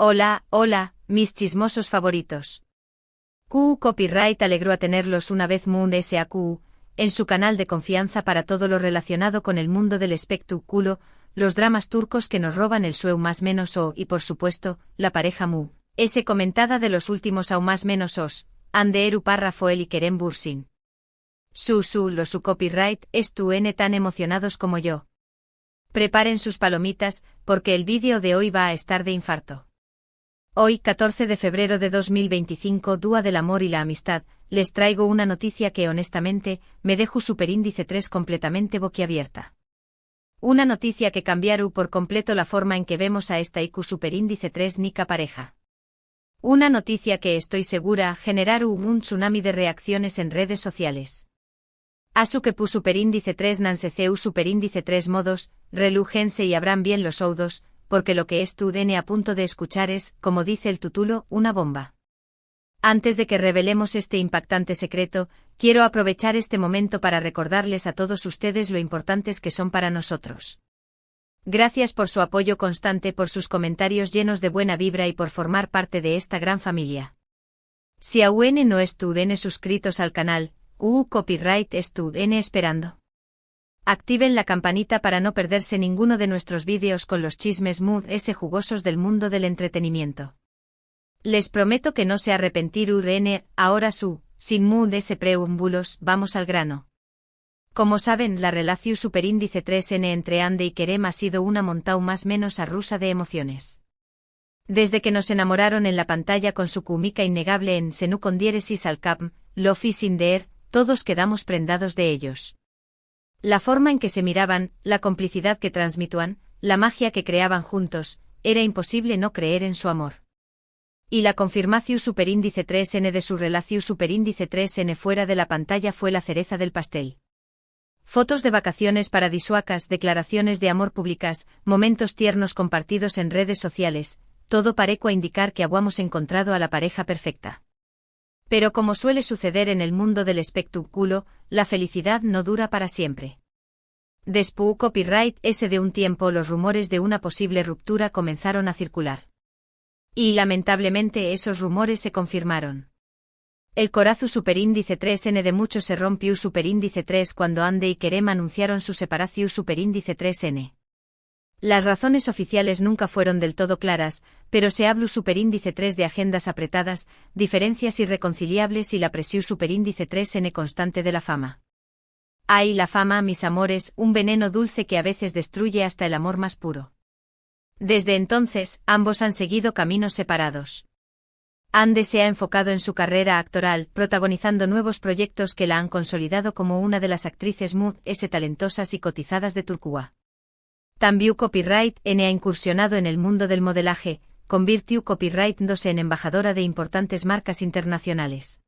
Hola, hola, mis chismosos favoritos. QU Copyright alegró a tenerlos una vez Moon SAQ, en su canal de confianza para todo lo relacionado con el mundo del espectáculo, los dramas turcos que nos roban el sueu más menos o y por supuesto, la pareja Mu. S comentada de los últimos au más menos os, ande eru párrafo el y Kerem Bürsin. Su copyright estuen tan emocionados como yo. Preparen sus palomitas, porque el vídeo de hoy va a estar de infarto. Hoy, 14 de febrero de 2025, Dúa del amor y la amistad, les traigo una noticia que honestamente, me dejo superíndice 3 completamente boquiabierta. Una noticia que cambiaru por completo la forma en que vemos a esta IQ superíndice 3 nica pareja. Una noticia que estoy segura generaru un tsunami de reacciones en redes sociales. Asu que pu superíndice 3 nanseceu superíndice 3 modos, relujense y abran bien los oudos, porque lo que es tu DN a punto de escuchar es, como dice el título, una bomba. Antes de que revelemos este impactante secreto, quiero aprovechar este momento para recordarles a todos ustedes lo importantes que son para nosotros. Gracias por su apoyo constante, por sus comentarios llenos de buena vibra y por formar parte de esta gran familia. Si aún no estuvieron suscritos al canal, Copyright estuvieron esperando. Activen la campanita para no perderse ninguno de nuestros vídeos con los chismes Mood S jugosos del mundo del entretenimiento. Les prometo que no se arrepentirán. Ahora sin Mood S preámbulos, vamos al grano. Como saben, la relación superíndice 3N entre Ande y Kerem ha sido una montau más menos arrusa de emociones. Desde que nos enamoraron en la pantalla con su química innegable en Senu con diéresis al cap, Love is in the air, todos quedamos prendados de ellos. La forma en que se miraban, la complicidad que transmituan, la magia que creaban juntos, era imposible no creer en su amor. Y la confirmación superíndice 3N de su relación superíndice 3N fuera de la pantalla fue la cereza del pastel. Fotos de vacaciones paradisuacas, declaraciones de amor públicas, momentos tiernos compartidos en redes sociales, todo pareció indicar que habíamos encontrado a la pareja perfecta. Pero como suele suceder en el mundo del espectáculo, la felicidad no dura para siempre. Después Copyright S de un tiempo los rumores de una posible ruptura comenzaron a circular. Y lamentablemente esos rumores se confirmaron. El corazu superíndice 3N de muchos se rompió superíndice 3 cuando Ande y Kerem anunciaron su separación superíndice 3N. Las razones oficiales nunca fueron del todo claras, pero se habló superíndice 3 de agendas apretadas, diferencias irreconciliables y la presión superíndice 3N constante de la fama. Ay, la fama, mis amores, un veneno dulce que a veces destruye hasta el amor más puro. Desde entonces, ambos han seguido caminos separados. Ande se ha enfocado en su carrera actoral, protagonizando nuevos proyectos que la han consolidado como una de las actrices Mood S talentosas y cotizadas de Turquía. También Copyright N ha incursionado en el mundo del modelaje, convirtió Copyright 2 en embajadora de importantes marcas internacionales.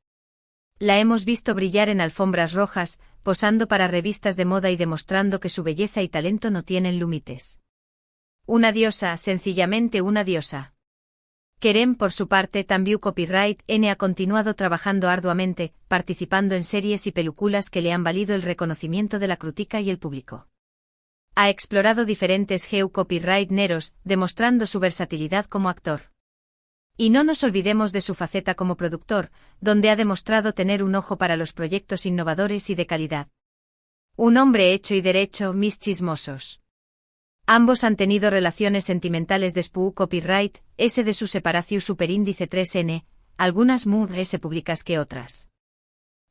La hemos visto brillar en alfombras rojas, posando para revistas de moda y demostrando que su belleza y talento no tienen límites. Una diosa, sencillamente una diosa. Kerem, por su parte, también Copyright N ha continuado trabajando arduamente, participando en series y películas que le han valido el reconocimiento de la crítica y el público. Ha explorado diferentes copyright neros, demostrando su versatilidad como actor. Y no nos olvidemos de su faceta como productor, donde ha demostrado tener un ojo para los proyectos innovadores y de calidad. Un hombre hecho y derecho, mis chismosos. Ambos han tenido relaciones sentimentales después Copyright S de su separación superíndice 3N, algunas Mood S públicas que otras.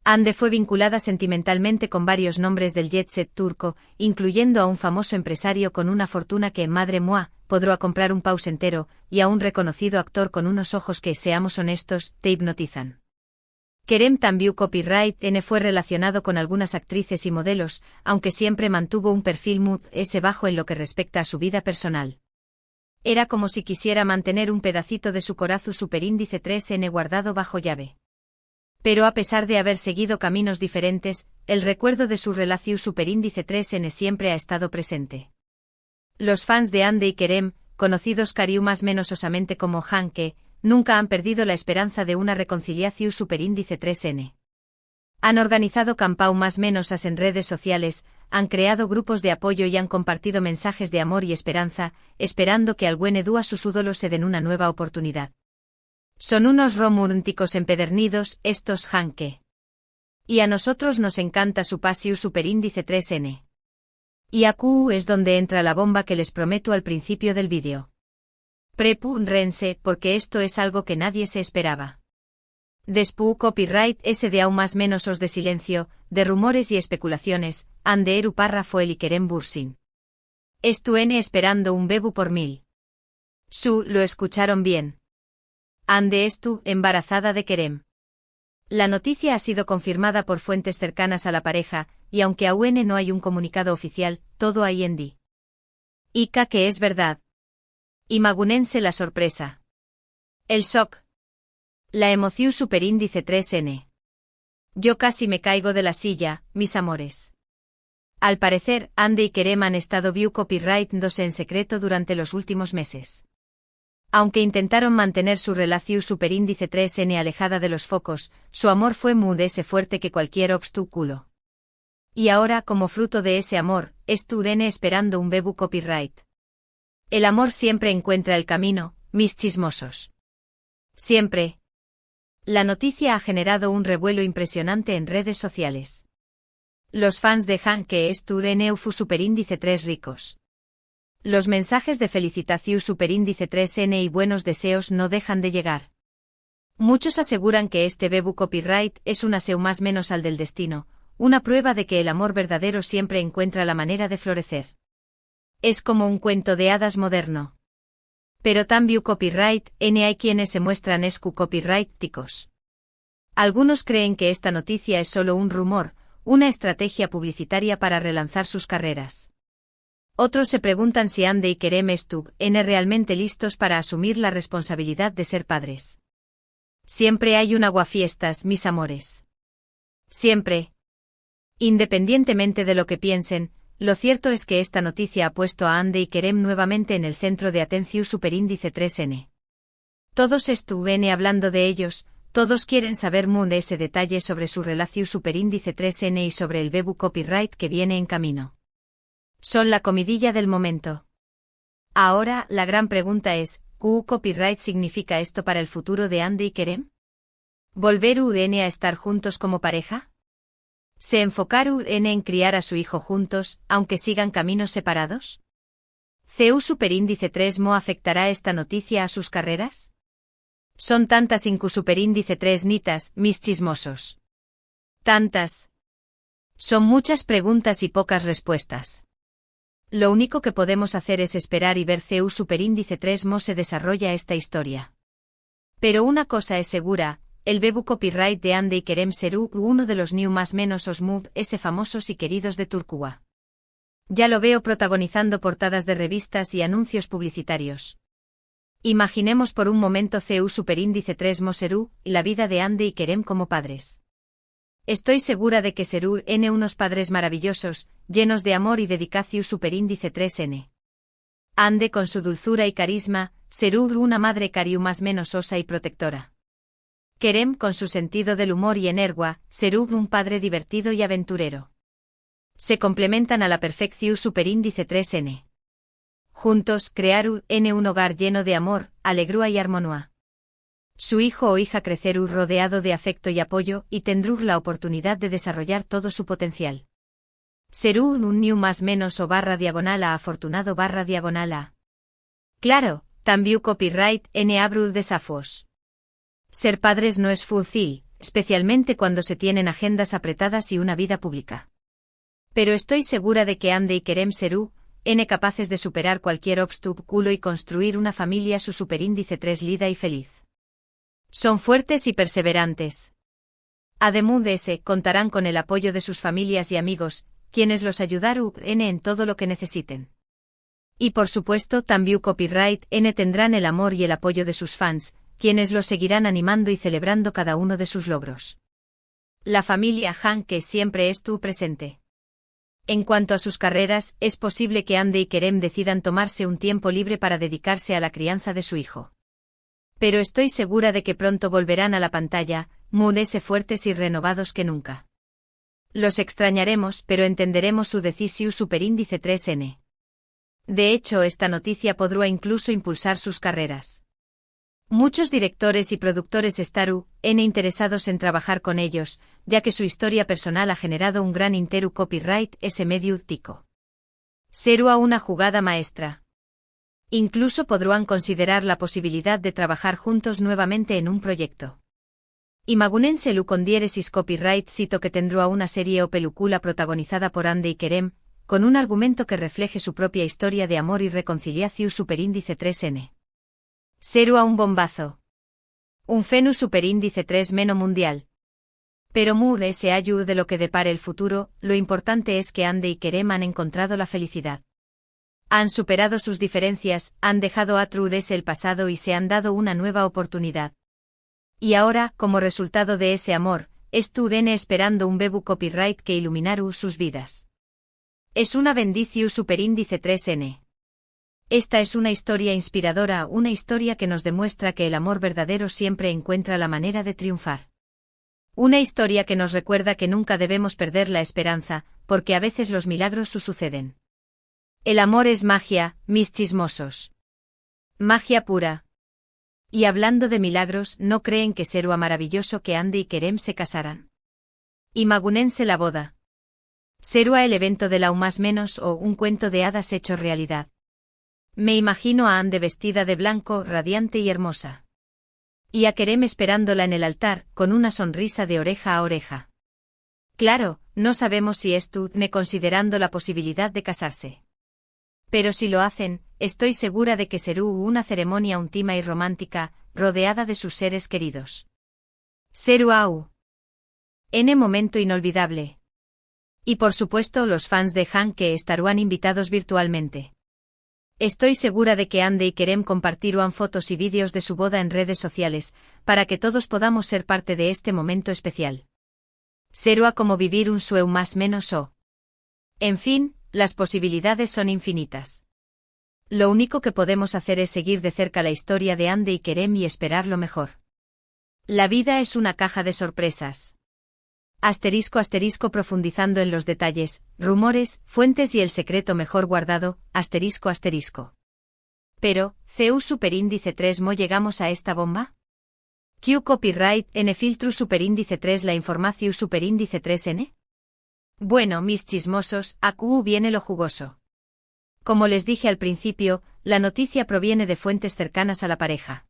Ande fue vinculada sentimentalmente con varios nombres del jet set turco, incluyendo a un famoso empresario con una fortuna que, madre mía, podrá comprar un paus entero, y a un reconocido actor con unos ojos que, seamos honestos, te hipnotizan. Kerem también Copyright N fue relacionado con algunas actrices y modelos, aunque siempre mantuvo un perfil Mood S bajo en lo que respecta a su vida personal. Era como si quisiera mantener un pedacito de su corazu superíndice 3N guardado bajo llave. Pero a pesar de haber seguido caminos diferentes, el recuerdo de su relación superíndice 3N siempre ha estado presente. Los fans de Ande y Kerem, conocidos más menos osamente como Hanke, nunca han perdido la esperanza de una reconciliación superíndice 3N. Han organizado campau más menosas en redes sociales, han creado grupos de apoyo y han compartido mensajes de amor y esperanza, esperando que al buen Edu a sus ídolos se den una nueva oportunidad. Son unos románticos empedernidos, estos Hanke. Y a nosotros nos encanta su Pasiu superíndice 3N. Y aquí es donde entra la bomba que les prometo al principio del vídeo. Prepúrense, porque esto es algo que nadie se esperaba. Después copyright ese de aún más menos os de silencio, de rumores y especulaciones, ande eru párrafo el Ikerem Bursin. Estuene esperando un bebu por 1000. Lo escucharon bien. Ande estu, embarazada de Kerem. La noticia ha sido confirmada por fuentes cercanas a la pareja, y aunque aún no hay un comunicado oficial, todo hay en di. Ica que es verdad. Imagunense la sorpresa. El shock. La emoción superíndice 3N. Yo casi me caigo de la silla, mis amores. Al parecer, Ande y Kerem han estado view copyright 2 en secreto durante los últimos meses. Aunque intentaron mantener su relación superíndice 3N alejada de los focos, su amor fue muy fuerte que cualquier obstáculo. Y ahora, como fruto de ese amor, N esperando un bebu copyright. El amor siempre encuentra el camino, mis chismosos. Siempre. La noticia ha generado un revuelo impresionante en redes sociales. Los fans de Hanke N fu superíndice 3 ricos. Los mensajes de felicitación superíndice 3N y buenos deseos no dejan de llegar. Muchos aseguran que este bebu copyright es un aseo más menos al del destino, una prueba de que el amor verdadero siempre encuentra la manera de florecer. Es como un cuento de hadas moderno. Pero también copyright N hay quienes se muestran copyrighticos. Algunos creen que esta noticia es solo un rumor, una estrategia publicitaria para relanzar sus carreras. Otros se preguntan si Ande y Kerem N realmente listos para asumir la responsabilidad de ser padres. Siempre hay un aguafiestas, mis amores. Siempre. Independientemente de lo que piensen, lo cierto es que esta noticia ha puesto a Ande y Kerem nuevamente en el centro de atención superíndice 3N. Todos estuvieron hablando de ellos, todos quieren saber ese detalle sobre su relación superíndice 3N y sobre el bebu copyright que viene en camino. Son la comidilla del momento. Ahora, la gran pregunta es, ¿qué copyright significa esto para el futuro de Ande y Kerem? ¿Volver a estar juntos como pareja? ¿Se enfocar en criar a su hijo juntos, aunque sigan caminos separados? ¿CU superíndice 3 mo afectará esta noticia a sus carreras? Son tantas incu superíndice 3 nitas, mis chismosos. Tantas. Son muchas preguntas y pocas respuestas. Lo único que podemos hacer es esperar y ver CU superíndice 3 mo se desarrolla esta historia. Pero una cosa es segura, el bebu copyright de Ande y Kerem serú uno de los new más menos os move ese famosos y queridos de Turquía. Ya lo veo protagonizando portadas de revistas y anuncios publicitarios. Imaginemos por un momento CU superíndice 3 mo serú, la vida de Ande y Kerem como padres. Estoy segura de que serú unos padres maravillosos, llenos de amor y dedicación superíndice 3N. Ande con su dulzura y carisma, serú una madre cariu más menos osa y protectora. Kerem con su sentido del humor y energua, serú un padre divertido y aventurero. Se complementan a la perfección superíndice 3N. Juntos crearu un hogar lleno de amor, alegría y armonía. Su hijo o hija crecerú rodeado de afecto y apoyo y tendrú la oportunidad de desarrollar todo su potencial. Serú un new más menos o barra diagonal a afortunado barra diagonal a. Claro, también copyright N abru desafos. Ser padres no es fácil, especialmente cuando se tienen agendas apretadas y una vida pública. Pero estoy segura de que Ande y Kerem serú capaces de superar cualquier obstáculo y construir una familia su superíndice 3 lida y feliz. Son fuertes y perseverantes. Además de ese, contarán con el apoyo de sus familias y amigos, quienes los ayudarán en todo lo que necesiten. Y por supuesto también copyright tendrán el amor y el apoyo de sus fans, quienes los seguirán animando y celebrando cada uno de sus logros. La familia Hanke siempre estuvo presente. En cuanto a sus carreras, es posible que Ande y Kerem decidan tomarse un tiempo libre para dedicarse a la crianza de su hijo. Pero estoy segura de que pronto volverán a la pantalla, fuertes y renovados que nunca. Los extrañaremos, pero entenderemos su decisión superíndice 3N. De hecho, esta noticia podrá incluso impulsar sus carreras. Muchos directores y productores estaru interesados en trabajar con ellos, ya que su historia personal ha generado un gran copyright ese medio tico. Será una jugada maestra. Incluso podrán considerar la posibilidad de trabajar juntos nuevamente en un proyecto. Imagunense lu con diéresis copyright sito que tendrá una serie o película protagonizada por Ande y Kerem, con un argumento que refleje su propia historia de amor y reconciliación superíndice 3N. Será un bombazo. Un fenus superíndice 3 meno mundial. Pero Moore se ayu de lo que depare el futuro, lo importante es que Ande y Kerem han encontrado la felicidad. Han superado sus diferencias, han dejado atrás el pasado y se han dado una nueva oportunidad. Y ahora, como resultado de ese amor, estuden esperando un bebu copyright que iluminaru sus vidas. Es una bendición superíndice 3N. Esta es una historia inspiradora, una historia que nos demuestra que el amor verdadero siempre encuentra la manera de triunfar. Una historia que nos recuerda que nunca debemos perder la esperanza, porque a veces los milagros suceden. El amor es magia, mis chismosos. Magia pura. Y hablando de milagros, ¿no creen que será maravilloso que Ande y Kerem se casaran? Imagunense la boda. ¿Será el evento de la o más menos o un cuento de hadas hecho realidad? Me imagino a Ande vestida de blanco, radiante y hermosa. Y a Kerem esperándola en el altar, con una sonrisa de oreja a oreja. Claro, no sabemos si estuden considerando la posibilidad de casarse. Pero si lo hacen, estoy segura de que será una ceremonia íntima y romántica, rodeada de sus seres queridos. Será un momento inolvidable. Y por supuesto los fans de Han que estarán invitados virtualmente. Estoy segura de que Ande y Kerem compartirán fotos y vídeos de su boda en redes sociales, para que todos podamos ser parte de este momento especial. Será como vivir un sueño más menos o. En fin, las posibilidades son infinitas. Lo único que podemos hacer es seguir de cerca la historia de Ande y Kerem y esperar lo mejor. La vida es una caja de sorpresas. Asterisco asterisco profundizando en los detalles, rumores, fuentes y el secreto mejor guardado, asterisco asterisco. Pero, ¿CEU superíndice 3 mo llegamos a esta bomba? ¿Q copyright N filtru superíndice 3 la información superíndice 3N? Bueno, mis chismosos, a Q viene lo jugoso. Como les dije al principio, la noticia proviene de fuentes cercanas a la pareja.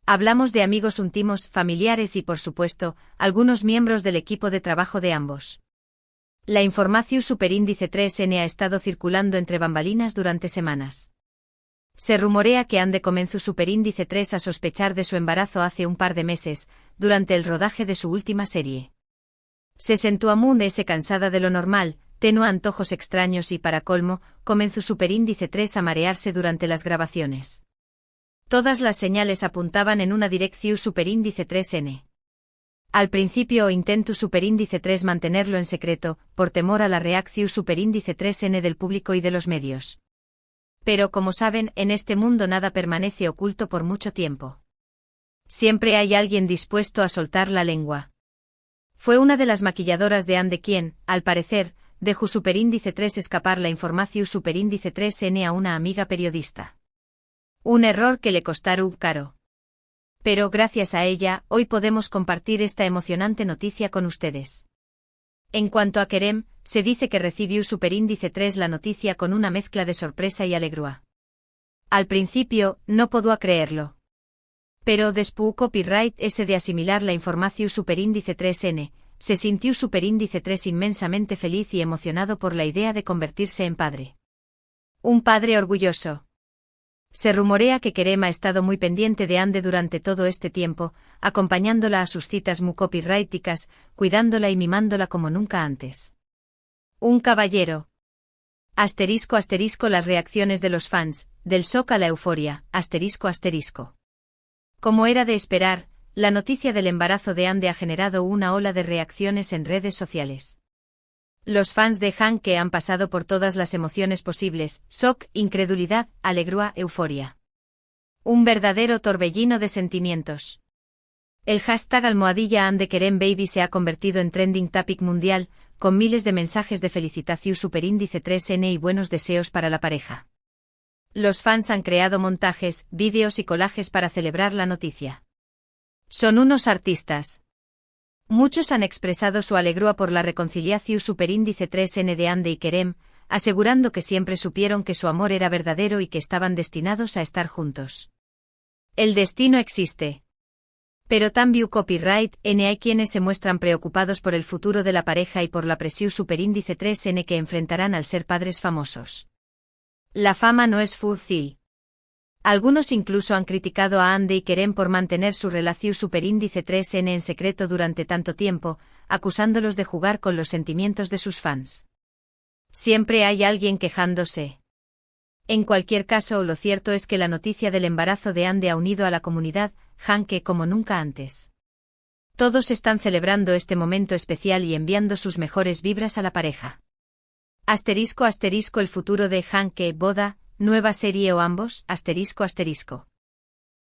Hablamos de amigos íntimos, familiares y por supuesto, algunos miembros del equipo de trabajo de ambos. La información superíndice 3N ha estado circulando entre bambalinas durante semanas. Se rumorea que Ande comenzó superíndice 3 a sospechar de su embarazo hace un par de meses, durante el rodaje de su última serie. Se sentó ese cansada de lo normal, tenía antojos extraños y para colmo, comenzó superíndice 3 a marearse durante las grabaciones. Todas las señales apuntaban en una dirección superíndice 3N. Al principio intentó superíndice 3 mantenerlo en secreto, por temor a la reacción superíndice 3N del público y de los medios. Pero como saben, en este mundo nada permanece oculto por mucho tiempo. Siempre hay alguien dispuesto a soltar la lengua. Fue una de las maquilladoras de Ande quien, al parecer, dejó superíndice 3 escapar la información superíndice 3N a una amiga periodista. Un error que le costaron caro. Pero gracias a ella, hoy podemos compartir esta emocionante noticia con ustedes. En cuanto a Kerem, se dice que recibió superíndice 3 la noticia con una mezcla de sorpresa y alegría. Al principio, no podía creerlo. Pero después copyright ese de asimilar la información superíndice 3N, se sintió superíndice 3 inmensamente feliz y emocionado por la idea de convertirse en padre. Un padre orgulloso. Se rumorea que Kerem ha estado muy pendiente de Ande durante todo este tiempo, acompañándola a sus citas muy copyrighticas, cuidándola y mimándola como nunca antes. Un caballero. Asterisco asterisco las reacciones de los fans, del shock a la euforia, asterisco asterisco. Como era de esperar, la noticia del embarazo de Ande ha generado una ola de reacciones en redes sociales. Los fans de Han que han pasado por todas las emociones posibles, shock, incredulidad, alegría, euforia. Un verdadero torbellino de sentimientos. El hashtag #AndeKeremBaby se ha convertido en trending topic mundial, con miles de mensajes de felicitación superíndice 3N y buenos deseos para la pareja. Los fans han creado montajes, vídeos y collages para celebrar la noticia. Son unos artistas. Muchos han expresado su alegría por la reconciliación superíndice 3N de Ande y Kerem, asegurando que siempre supieron que su amor era verdadero y que estaban destinados a estar juntos. El destino existe. Pero también copyright N hay quienes se muestran preocupados por el futuro de la pareja y por la presión superíndice 3N que enfrentarán al ser padres famosos. La fama no es fácil. Algunos incluso han criticado a Ande y Kerem por mantener su relación superíndice 3N en secreto durante tanto tiempo, acusándolos de jugar con los sentimientos de sus fans. Siempre hay alguien quejándose. En cualquier caso, lo cierto es que la noticia del embarazo de Ande ha unido a la comunidad Hanke como nunca antes. Todos están celebrando este momento especial y enviando sus mejores vibras a la pareja. *** el futuro de Hanke, boda, nueva serie o ambos, ***.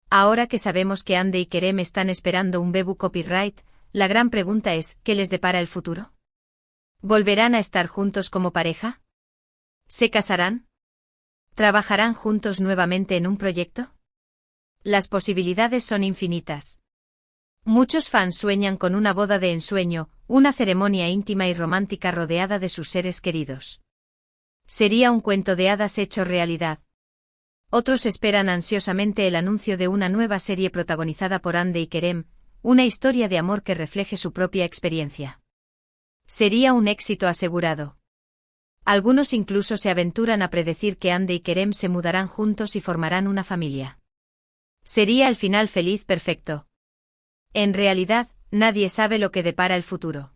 Ahora que sabemos que Ande y Kerem están esperando un bebé copyright, la gran pregunta es, ¿qué les depara el futuro? ¿Volverán a estar juntos como pareja? ¿Se casarán? ¿Trabajarán juntos nuevamente en un proyecto? Las posibilidades son infinitas. Muchos fans sueñan con una boda de ensueño, una ceremonia íntima y romántica rodeada de sus seres queridos. Sería un cuento de hadas hecho realidad. Otros esperan ansiosamente el anuncio de una nueva serie protagonizada por Ande y Kerem, una historia de amor que refleje su propia experiencia. Sería un éxito asegurado. Algunos incluso se aventuran a predecir que Ande y Kerem se mudarán juntos y formarán una familia. Sería el final feliz perfecto. En realidad, nadie sabe lo que depara el futuro.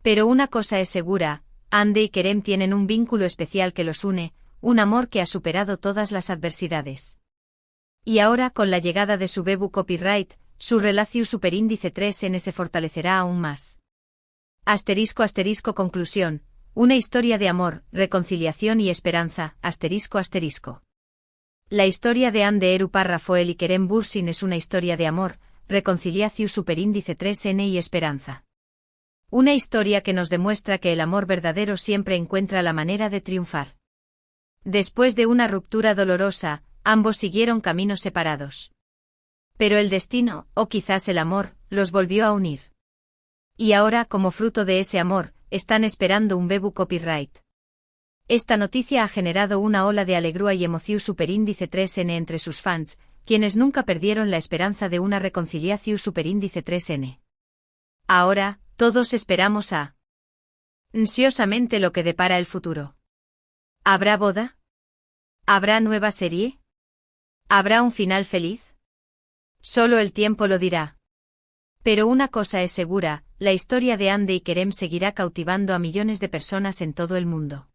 Pero una cosa es segura, Ande y Kerem tienen un vínculo especial que los une, un amor que ha superado todas las adversidades. Y ahora, con la llegada de su bebé copyright, su relación superíndice 3N se fortalecerá aún más. *** Conclusión. Una historia de amor, reconciliación y esperanza, ***. La historia de Ande Eru Parra Foel y Kerem Bürsin es una historia de amor, reconciliación superíndice 3N y esperanza. Una historia que nos demuestra que el amor verdadero siempre encuentra la manera de triunfar. Después de una ruptura dolorosa, ambos siguieron caminos separados. Pero el destino, o quizás el amor, los volvió a unir. Y ahora, como fruto de ese amor, están esperando un bebé copyright. Esta noticia ha generado una ola de alegría y emoción superíndice 3N entre sus fans, quienes nunca perdieron la esperanza de una reconciliación superíndice 3N. Ahora, todos esperamos ansiosamente lo que depara el futuro. ¿Habrá boda? ¿Habrá nueva serie? ¿Habrá un final feliz? Solo el tiempo lo dirá. Pero una cosa es segura, la historia de Ande y Kerem seguirá cautivando a millones de personas en todo el mundo.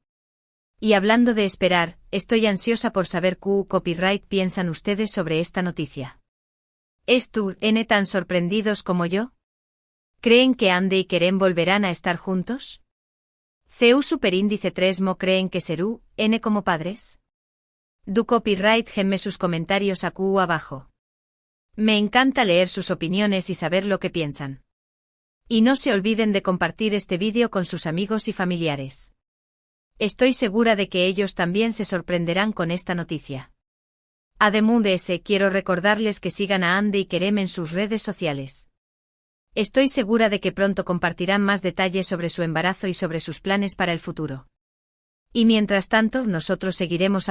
Y hablando de esperar, estoy ansiosa por saber qué copyright piensan ustedes sobre esta noticia. ¿Están tan sorprendidos como yo? ¿Creen que Ande y Kerem volverán a estar juntos? ¿CU superíndice 3mo creen que serú, N como padres? Du copyright genme sus comentarios abajo. Me encanta leer sus opiniones y saber lo que piensan. Y no se olviden de compartir este vídeo con sus amigos y familiares. Estoy segura de que ellos también se sorprenderán con esta noticia. Además, quiero recordarles que sigan a Ande y Kerem en sus redes sociales. Estoy segura de que pronto compartirán más detalles sobre su embarazo y sobre sus planes para el futuro. Y mientras tanto, nosotros seguiremos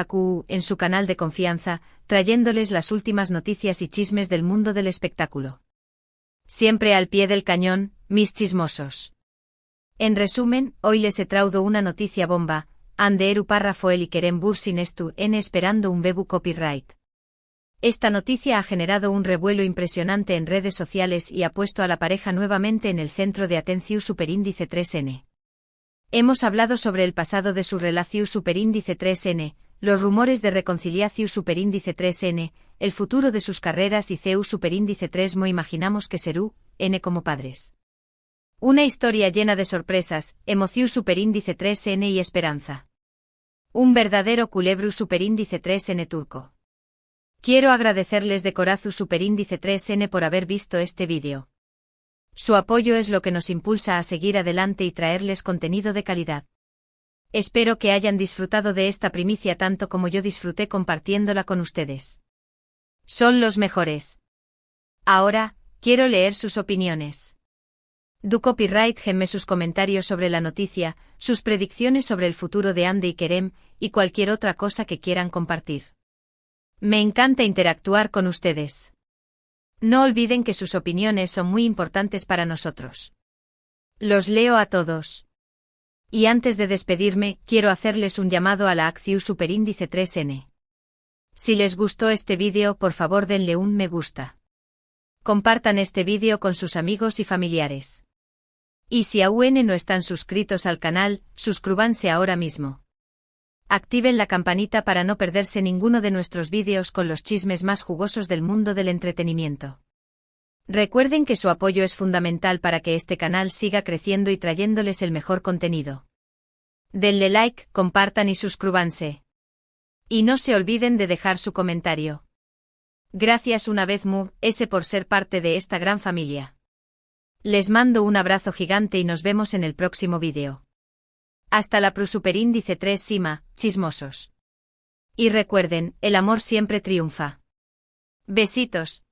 en su canal de confianza, trayéndoles las últimas noticias y chismes del mundo del espectáculo. Siempre al pie del cañón, mis chismosos. En resumen, hoy les he traído una noticia bomba, Ande Eru Parra Foel y Kerem Bürsin están esperando un bebé copyright. Esta noticia ha generado un revuelo impresionante en redes sociales y ha puesto a la pareja nuevamente en el centro de atención superíndice 3N. Hemos hablado sobre el pasado de su relación superíndice 3N, los rumores de reconciliación superíndice 3N, el futuro de sus carreras y CU superíndice 3mo imaginamos que serú, N como padres. Una historia llena de sorpresas, emoción superíndice 3N y esperanza. Un verdadero culebru superíndice 3N turco. Quiero agradecerles de corazón superíndice 3N por haber visto este vídeo. Su apoyo es lo que nos impulsa a seguir adelante y traerles contenido de calidad. Espero que hayan disfrutado de esta primicia tanto como yo disfruté compartiéndola con ustedes. Son los mejores. Ahora, quiero leer sus opiniones. Du Copyright Gemme sus comentarios sobre la noticia, sus predicciones sobre el futuro de Andy y Kerem, y cualquier otra cosa que quieran compartir. Me encanta interactuar con ustedes. No olviden que sus opiniones son muy importantes para nosotros. Los leo a todos. Y antes de despedirme, quiero hacerles un llamado a la Acciu Superíndice 3N. Si les gustó este vídeo, por favor denle un me gusta. Compartan este vídeo con sus amigos y familiares. Y si aún no están suscritos al canal, suscríbanse ahora mismo. Activen la campanita para no perderse ninguno de nuestros vídeos con los chismes más jugosos del mundo del entretenimiento. Recuerden que su apoyo es fundamental para que este canal siga creciendo y trayéndoles el mejor contenido. Denle like, compartan y suscríbanse. Y no se olviden de dejar su comentario. Gracias una vez más por ser parte de esta gran familia. Les mando un abrazo gigante y nos vemos en el próximo vídeo. Hasta la Superíndice 3 Sima, chismosos. Y recuerden, el amor siempre triunfa. Besitos.